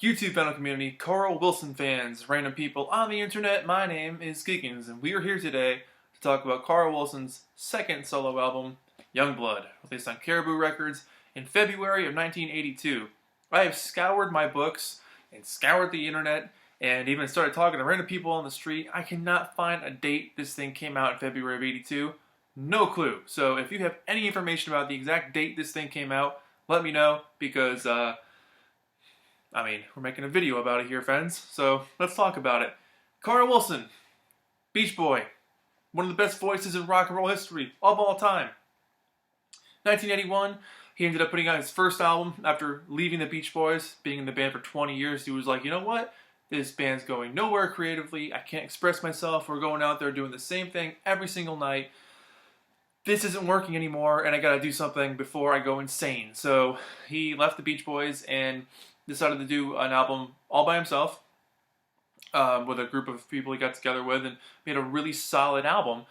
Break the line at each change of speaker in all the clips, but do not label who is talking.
YouTube channel community, Carl Wilson fans, random people on the internet, my name is Giggens, and we are here today to talk about Carl Wilson's second solo album, Youngblood, released on Caribou Records in February of 1982. I have scoured my books and scoured the internet and even started talking to random people on the street. I cannot find a date this thing came out in February of 82. No clue. So if you have any information about the exact date this thing came out, let me know, because we're making a video about it here, friends, so let's talk about it. Carl Wilson, Beach Boy, one of the best voices in rock and roll history of all time. 1981, he ended up putting out his first album after leaving the Beach Boys, being in the band for 20 years. He was like, you know what? This band's going nowhere creatively. I can't express myself. We're going out there doing the same thing every single night. This isn't working anymore, and I gotta do something before I go insane. So he left the Beach Boys and decided to do an album all by himself with a group of people he got together with, and made a really solid album.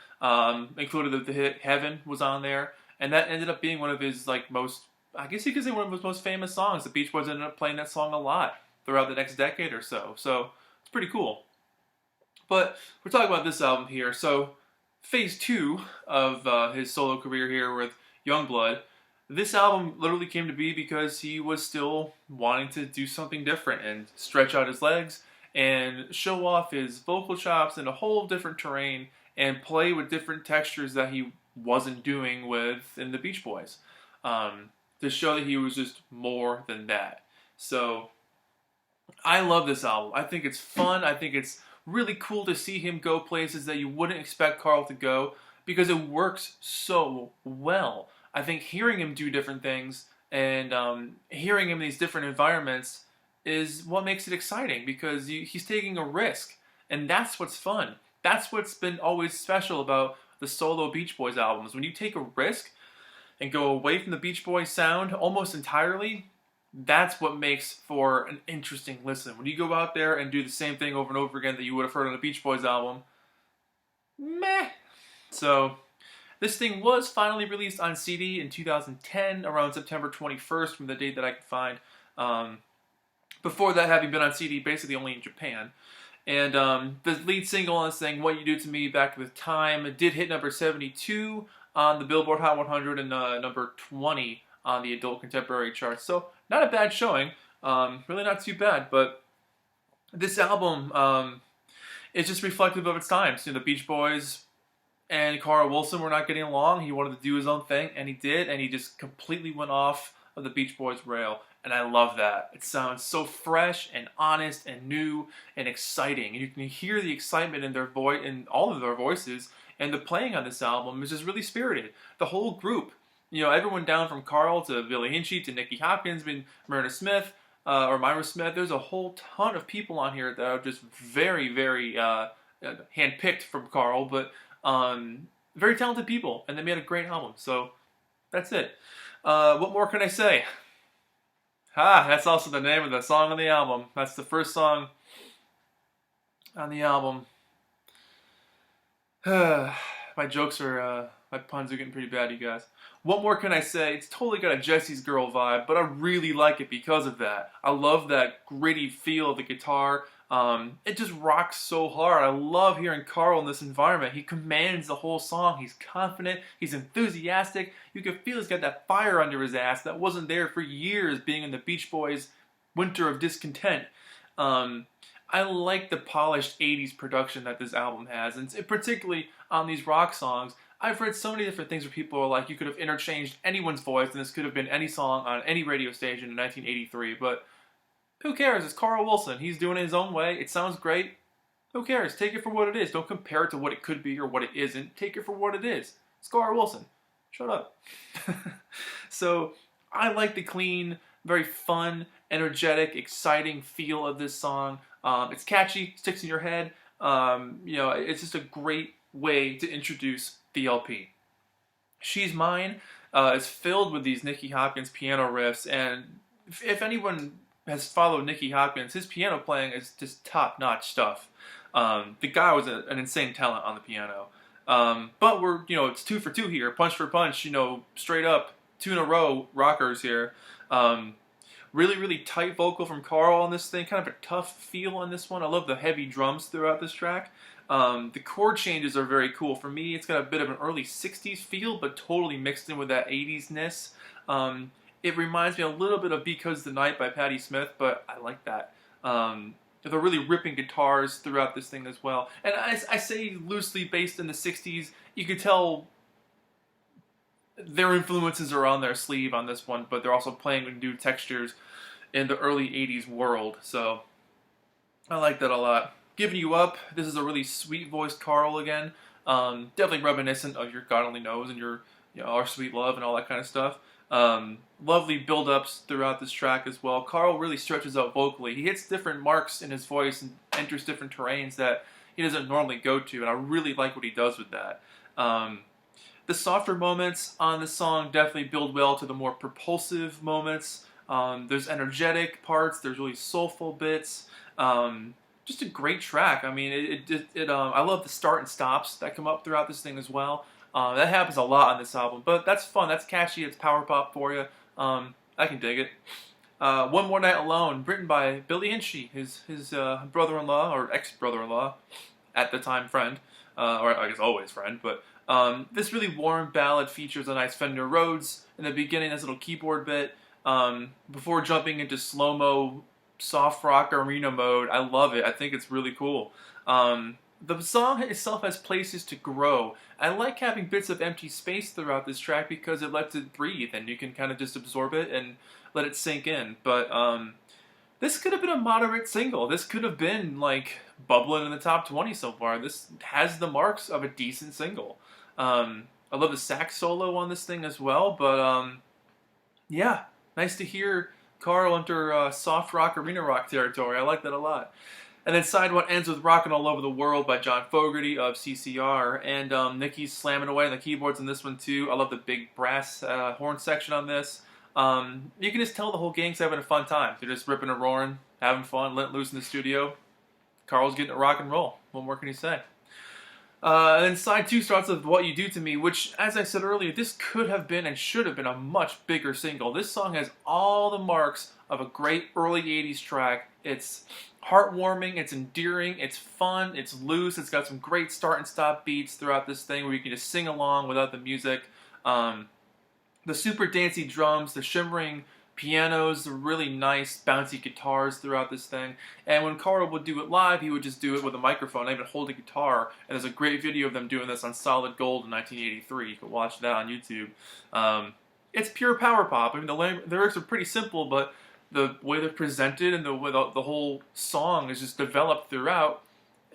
Included the hit "Heaven" was on there, and that ended up being one of his most, I guess you could say, one of his most famous songs. The Beach Boys ended up playing that song a lot throughout the next decade or so. So it's pretty cool. But we're talking about this album here. So phase 2 of his solo career here with Youngblood. This album literally came to be because he was still wanting to do something different and stretch out his legs and show off his vocal chops in a whole different terrain and play with different textures that he wasn't doing with in the Beach Boys, to show that he was just more than that. So I love this album. I think it's fun. I think it's really cool to see him go places that you wouldn't expect Carl to go, because it works so well. I think hearing him do different things and hearing him in these different environments is what makes it exciting, because he's taking a risk, and that's what's fun. That's what's been always special about the solo Beach Boys albums. When you take a risk and go away from the Beach Boys sound almost entirely, that's what makes for an interesting listen. When you go out there and do the same thing over and over again that you would have heard on a Beach Boys album, meh. So this thing was finally released on CD in 2010, around September 21st, from the date that I could find. Before that, having been on CD basically only in Japan. And the lead single on this thing, What You Do To Me, Back With Time, it did hit number 72 on the Billboard Hot 100 and number 20 on the adult contemporary charts. So not a bad showing, really not too bad. But this album is just reflective of its times. You know, the Beach Boys and Carl Wilson were not getting along. He wanted to do his own thing, and he did, and he just completely went off of the Beach Boys rail, and I love that. It sounds so fresh and honest and new and exciting, and you can hear the excitement in their voice, in all of their voices, and the playing on this album is just really spirited. The whole group, you know, everyone down from Carl to Billy Hinchy to Nicky Hopkins, Myrna Smith, or Myra Smith. There's a whole ton of people on here that are just very, very handpicked from Carl, but very talented people, and they made a great album. So that's it. What more can I say? That's also the name of the song on the album. That's the first song on the album. My jokes are, my puns are getting pretty bad, you guys. What more can I say? It's totally got a Jesse's Girl vibe, but I really like it because of that. I love that gritty feel of the guitar. It just rocks so hard. I love hearing Carl in this environment. He commands the whole song. He's confident. He's enthusiastic. You can feel he's got that fire under his ass that wasn't there for years being in the Beach Boys' Winter of Discontent. I like the polished 80s production that this album has, and particularly on these rock songs. I've read so many different things where people are like, you could have interchanged anyone's voice, and this could have been any song on any radio station in 1983, but who cares? It's Carl Wilson. He's doing it his own way. It sounds great. Who cares? Take it for what it is. Don't compare it to what it could be or what it isn't. Take it for what it is. It's Carl Wilson. Shut up. So I like the clean, very fun, energetic, exciting feel of this song. It's catchy, sticks in your head. It's just a great way to introduce the LP. She's Mine is filled with these Nicky Hopkins piano riffs, and if anyone has followed Nicky Hopkins, his piano playing is just top-notch stuff. The guy was an insane talent on the piano. But it's 2 for 2 here, punch for punch, straight up 2 in a row rockers here. Really, really tight vocal from Carl on this thing. Kind of a tough feel on this one. I love the heavy drums throughout this track. The chord changes are very cool. For me, it's got a bit of an early 60s feel, but totally mixed in with that 80s-ness. It reminds me a little bit of Because the Night by Patti Smith, but I like that. The really ripping guitars throughout this thing as well. And I say loosely based in the 60s. You could tell their influences are on their sleeve on this one, but they're also playing with new textures in the early 80s world. So I like that a lot. Giving You Up, this is a really sweet voiced Carl again. Definitely reminiscent of your God Only Knows and your Our Sweet Love and all that kind of stuff. Lovely build-ups throughout this track as well. Carl really stretches out vocally. He hits different marks in his voice and enters different terrains that he doesn't normally go to, and I really like what he does with that. The softer moments on the song definitely build well to the more propulsive moments. There's energetic parts, there's really soulful bits. Just a great track. I mean, I love the start and stops that come up throughout this thing as well. That happens a lot on this album, but that's fun, that's catchy, it's power pop for you. I can dig it. One More Night Alone, written by Billy Hinchy, his brother-in-law, or ex-brother-in-law, at the time friend, or I guess always friend, but this really warm ballad features a nice Fender Rhodes in the beginning, this little keyboard bit, before jumping into slow-mo, soft rock arena mode. I love it. I think it's really cool. The song itself has places to grow. I like having bits of empty space throughout this track because it lets it breathe and you can kind of just absorb it and let it sink in. But this could have been a moderate single. This could have been like bubbling in the top 20 so far. This has the marks of a decent single. I love the sax solo on this thing as well, but yeah, nice to hear Carl enter soft rock, arena rock territory. I like that a lot. And then side one ends with Rockin' All Over the World by John Fogerty of CCR. And Nicky's slamming away on the keyboards in this one too. I love the big brass horn section on this. You can just tell the whole gang's having a fun time. They're just ripping and roaring, having fun, letting loose in the studio. Carl's getting to rock and roll. What more can he say? And then side two starts with What You Do To Me, which, as I said earlier, this could have been and should have been a much bigger single. This song has all the marks of a great early 80s track. It's heartwarming, it's endearing, it's fun, it's loose, it's got some great start and stop beats throughout this thing where you can just sing along without the music. The super dancey drums, the shimmering pianos, the really nice bouncy guitars throughout this thing. And when Carl would do it live, he would just do it with a microphone, not even hold a guitar. And there's a great video of them doing this on Solid Gold in 1983. You can watch that on YouTube. It's pure power pop. I mean, the lyrics are pretty simple, but the way they're presented and the way the whole song is just developed throughout,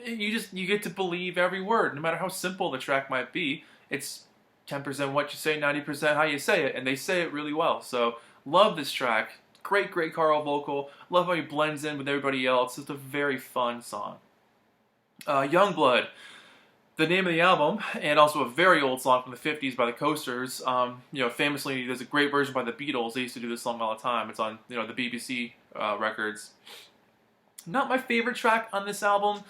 you get to believe every word, no matter how simple the track might be. It's 10% what you say, 90% how you say it, and they say it really well. So love this track. Great Carl vocal. Love how he blends in with everybody else. It's a very fun song. Youngblood, the name of the album, and also a very old song from the 50s by the Coasters. Famously, there's a great version by the Beatles. They used to do this song all the time. It's on, the BBC records. Not my favorite track on this album.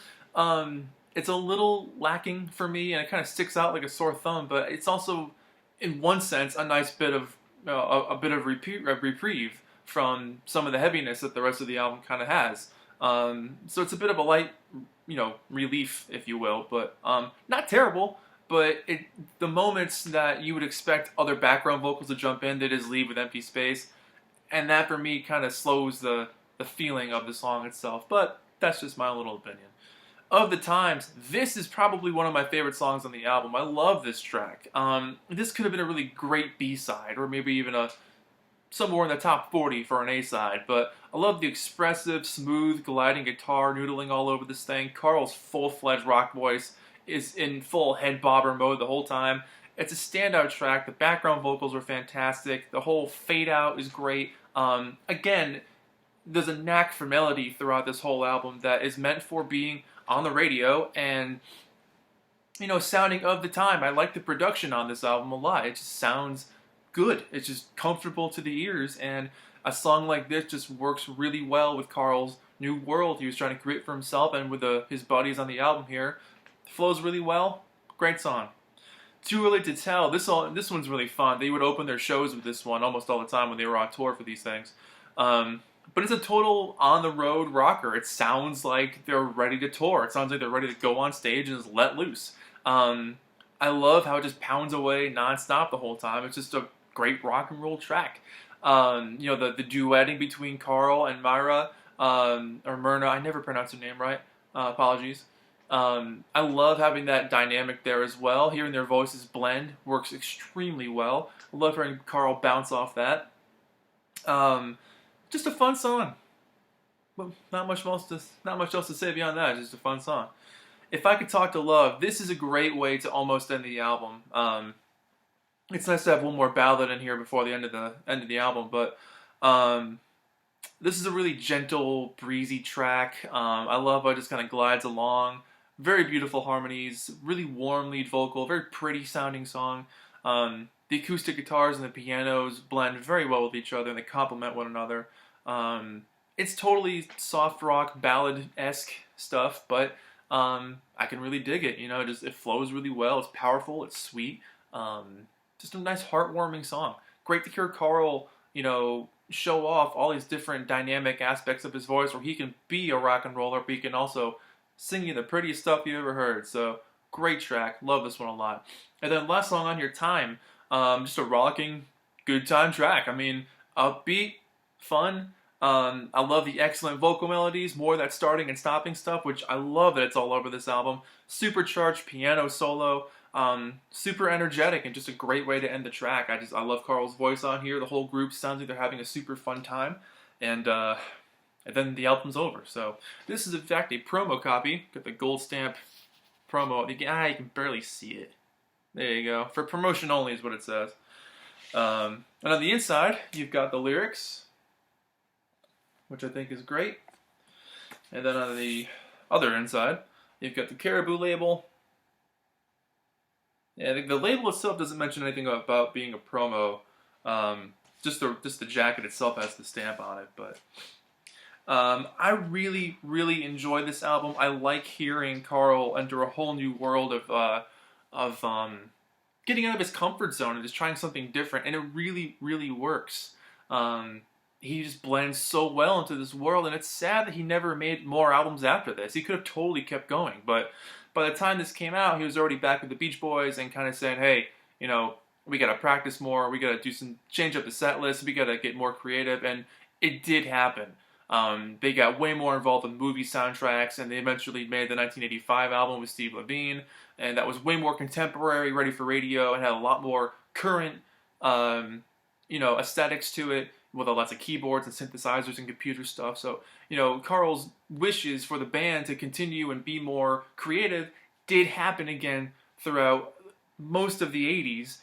It's a little lacking for me, and it kind of sticks out like a sore thumb. But it's also, in one sense, a nice bit of reprieve from some of the heaviness that the rest of the album kind of has. So it's a bit of a light, relief, if you will, but not terrible. But the moments that you would expect other background vocals to jump in, they just leave with empty space, and that for me kind of slows the feeling of the song itself. But that's just my little opinion. Of the times, this is probably one of my favorite songs on the album. I love this track. This could have been a really great B-side, or maybe even somewhere in the top 40 for an A-side, but I love the expressive, smooth, gliding guitar noodling all over this thing. Carl's full-fledged rock voice is in full head bobber mode the whole time. It's a standout track. The background vocals are fantastic. The whole fade-out is great. Again, there's a knack for melody throughout this whole album that is meant for being on the radio and, sounding of the time. I like the production on this album a lot. It just sounds good. It's just comfortable to the ears, and a song like this just works really well with Carl's new world he was trying to create for himself and with his buddies on the album here. It flows really well. Great song. Too Early to Tell. This one's really fun. They would open their shows with this one almost all the time when they were on tour for these things. But it's a total on-the-road rocker. It sounds like they're ready to tour. It sounds like they're ready to go on stage and just let loose. I love how it just pounds away nonstop the whole time. It's just a great rock and roll track. You know, the duetting between Carl and Myra, or Myrna, I never pronounced her name right. Apologies. I love having that dynamic there as well. Hearing their voices blend works extremely well. I love hearing Carl bounce off that. Just a fun song. Well, not much else to say beyond that. It's just a fun song. If I Could Talk to Love, this is a great way to almost end the album. It's nice to have one more ballad in here before the end of the album, but this is a really gentle, breezy track. I love how it just kind of glides along. Very beautiful harmonies, really warm lead vocal, very pretty sounding song. The acoustic guitars and the pianos blend very well with each other and they complement one another. It's totally soft rock, ballad-esque stuff, but I can really dig it. You know, it flows really well. It's powerful. It's sweet. Just a nice, heartwarming song. Great to hear Carl, you know, show off all these different dynamic aspects of his voice, where he can be a rock and roller, but he can also sing you the prettiest stuff you ever heard. So great track. Love this one a lot. And then last song on here, Time. Just a rollicking, good time track. I mean, upbeat, fun. I love the excellent vocal melodies, more of that starting and stopping stuff, which I love that it's all over this album. Supercharged piano solo, super energetic, and just a great way to end the track. I love Carl's voice on here. The whole group sounds like they're having a super fun time, and then the album's over. So this is in fact a promo copy. Got the gold stamp promo. You can barely see it. There you go. For promotion only is what it says. And on the inside, you've got the lyrics, which I think is great. And then on the other inside, you've got the Caribou label. Yeah, the label itself doesn't mention anything about being a promo. Just the jacket itself has the stamp on it. But I really, really enjoy this album. I like hearing Carl enter a whole new world of getting out of his comfort zone and just trying something different, and it really, really works. He just blends so well into this world, and it's sad that he never made more albums after this. He could have totally kept going, but by the time this came out, he was already back with the Beach Boys and kind of saying, hey, you know, we got to practice more, we got to change up the set list, we got to get more creative, and it did happen. They got way more involved in movie soundtracks, and they eventually made the 1985 album with Steve Levine, and that was way more contemporary, ready for radio, and had a lot more current, you know, aesthetics to it, with lots of keyboards and synthesizers and computer stuff. So, you know, Carl's wishes for the band to continue and be more creative did happen again throughout most of the 80s,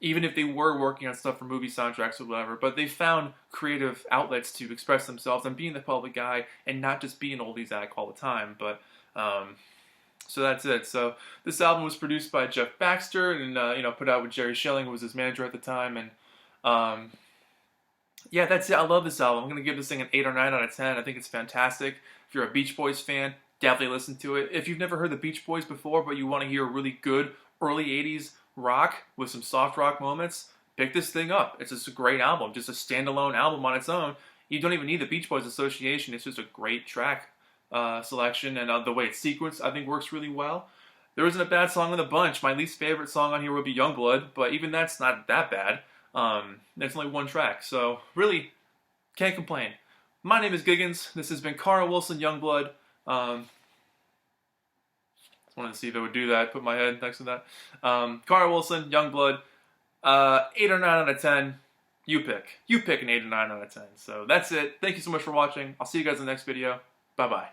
even if they were working on stuff for movie soundtracks or whatever. But they found creative outlets to express themselves and being the public eye and not just be an oldies act all the time. But so that's it. So this album was produced by Jeff Baxter and you know, put out with Jerry Schilling, who was his manager at the time. And yeah, that's it. I love this album. I'm going to give this thing an 8 or 9 out of 10. I think it's fantastic. If you're a Beach Boys fan, definitely listen to it. If you've never heard the Beach Boys before, but you want to hear a really good early 80s rock with some soft rock moments, pick this thing up. It's just a great album. Just a standalone album on its own. You don't even need the Beach Boys association. It's just a great track selection, and the way it's sequenced, I think, works really well. There isn't a bad song in the bunch. My least favorite song on here would be Youngblood, but even that's not that bad. There's only one track, so really can't complain. My name is Giggens. This has been Carl Wilson, Youngblood. Just wanted to see if it would do that. Put my head next to that. Carl Wilson, Youngblood. 8 or 9 out of 10. You pick. You pick an 8 or 9 out of 10. So that's it. Thank you so much for watching. I'll see you guys in the next video. Bye-bye.